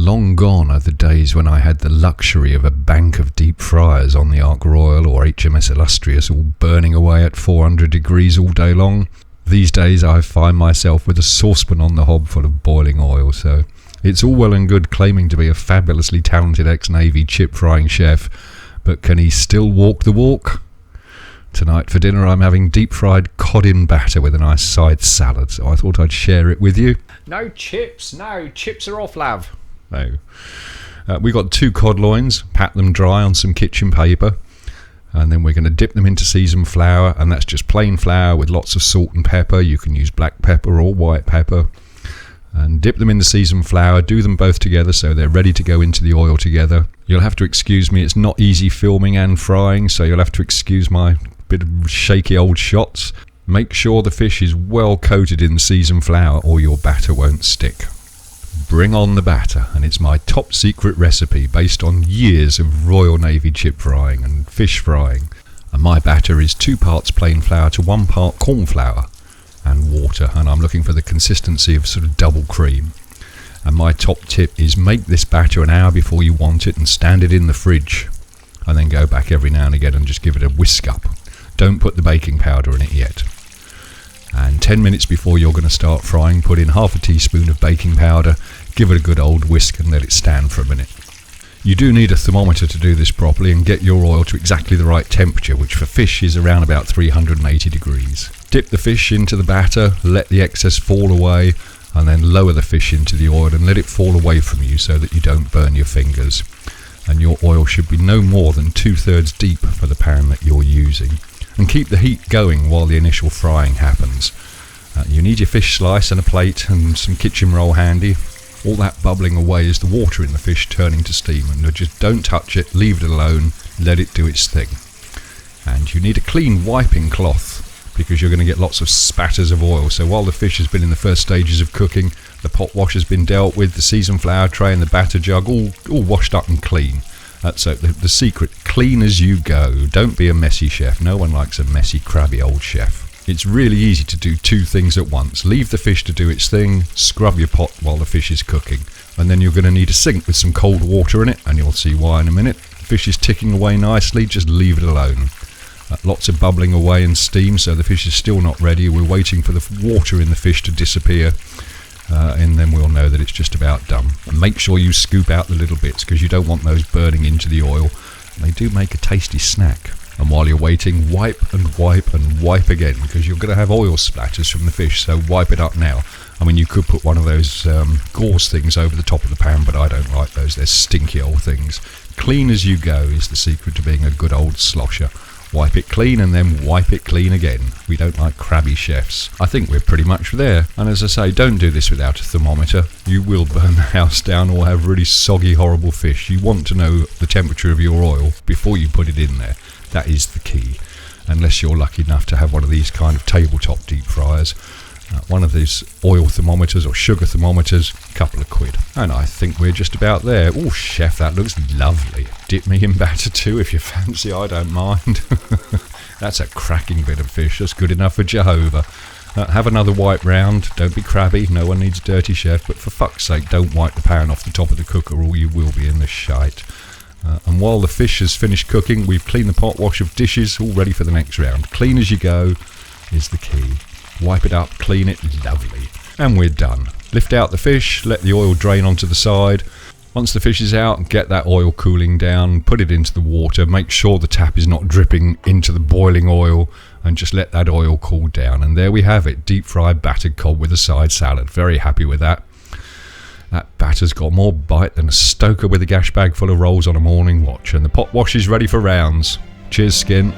Long gone are the days when I had the luxury of a bank of deep fryers on the Ark Royal or HMS Illustrious all burning away at 400 degrees all day long. These days I find myself with a saucepan on the hob full of boiling oil, so it's all well and good claiming to be a fabulously talented ex-Navy chip frying chef, but can he still walk the walk? Tonight for dinner I'm having deep fried cod in batter with a nice side salad, so I thought I'd share it with you. No chips are off, love. No. We got 2 cod loins, pat them dry on some kitchen paper, and then we're going to dip them into seasoned flour, and that's just plain flour with lots of salt and pepper. You can use black pepper or white pepper, and dip them in the seasoned flour, do them both together so they're ready to go into the oil together. You'll have to excuse me, it's not easy filming and frying, so you'll have to excuse my bit of shaky old shots. Make sure the fish is well coated in seasoned flour or your batter won't stick. Bring on the batter, and it's my top secret recipe based on years of Royal Navy chip frying and fish frying. And my batter is 2 parts plain flour to 1 part corn flour and water, and I'm looking for the consistency of sort of double cream. And my top tip is make this batter an hour before you want it and stand it in the fridge, and then go back every now and again and just give it a whisk up. Don't put the baking powder in it yet. And 10 minutes before you're going to start frying, put in half a teaspoon of baking powder, give it a good old whisk and let it stand for a minute. You do need a thermometer to do this properly and get your oil to exactly the right temperature, which for fish is around about 380 degrees. Dip the fish into the batter, let the excess fall away, and then lower the fish into the oil and let it fall away from you so that you don't burn your fingers. And your oil should be no more than 2/3 deep for the pan that you're using. And keep the heat going while the initial frying happens. You need your fish slice and a plate and some kitchen roll handy. All that bubbling away is the water in the fish turning to steam, and just don't touch it, leave it alone, let it do its thing. And you need a clean wiping cloth because you're going to get lots of spatters of oil. So while the fish has been in the first stages of cooking, the pot wash has been dealt with, the seasoned flour tray and the batter jug all washed up and clean. So the secret, clean as you go. Don't be a messy chef. No one likes a messy, crabby old chef. It's really easy to do 2 things at once. Leave the fish to do its thing, scrub your pot while the fish is cooking, and then you're going to need a sink with some cold water in it, and you'll see why in a minute. The fish is ticking away nicely, just leave it alone. Lots of bubbling away and steam, so the fish is still not ready. We're waiting for the water in the fish to disappear. And then we'll know that it's just about done. And make sure you scoop out the little bits because you don't want those burning into the oil. They do make a tasty snack. And while you're waiting, wipe and wipe and wipe again because you're going to have oil splatters from the fish, so wipe it up now. I mean, you could put one of those gauze things over the top of the pan, but I don't like those. They're stinky old things. Clean as you go is the secret to being a good old slosher. Wipe it clean and then wipe it clean again. We don't like crabby chefs. I think we're pretty much there. And as I say, don't do this without a thermometer. You will burn the house down or have really soggy, horrible fish. You want to know the temperature of your oil before you put it in there. That is the key. Unless you're lucky enough to have one of these kind of tabletop deep fryers. One of these oil thermometers or sugar thermometers, a couple of quid. And I think we're just about there. Oh, chef, that looks lovely. Dip me in batter too if you fancy, I don't mind. That's a cracking bit of fish. That's good enough for Jehovah. Have another wipe round. Don't be crabby. No one needs a dirty chef. But for fuck's sake, don't wipe the pan off the top of the cooker or you will be in the shite. And while the fish has finished cooking, we've cleaned the pot wash of dishes, all ready for the next round. Clean as you go is the key. Wipe it up, clean it, lovely. And we're done. Lift out the fish, let the oil drain onto the side. Once the fish is out, get that oil cooling down, put it into the water, make sure the tap is not dripping into the boiling oil, and just let that oil cool down. And there we have it, deep fried battered cod with a side salad. Very happy with that. That batter's got more bite than a stoker with a gash bag full of rolls on a morning watch, and the pot wash is ready for rounds. Cheers, skin.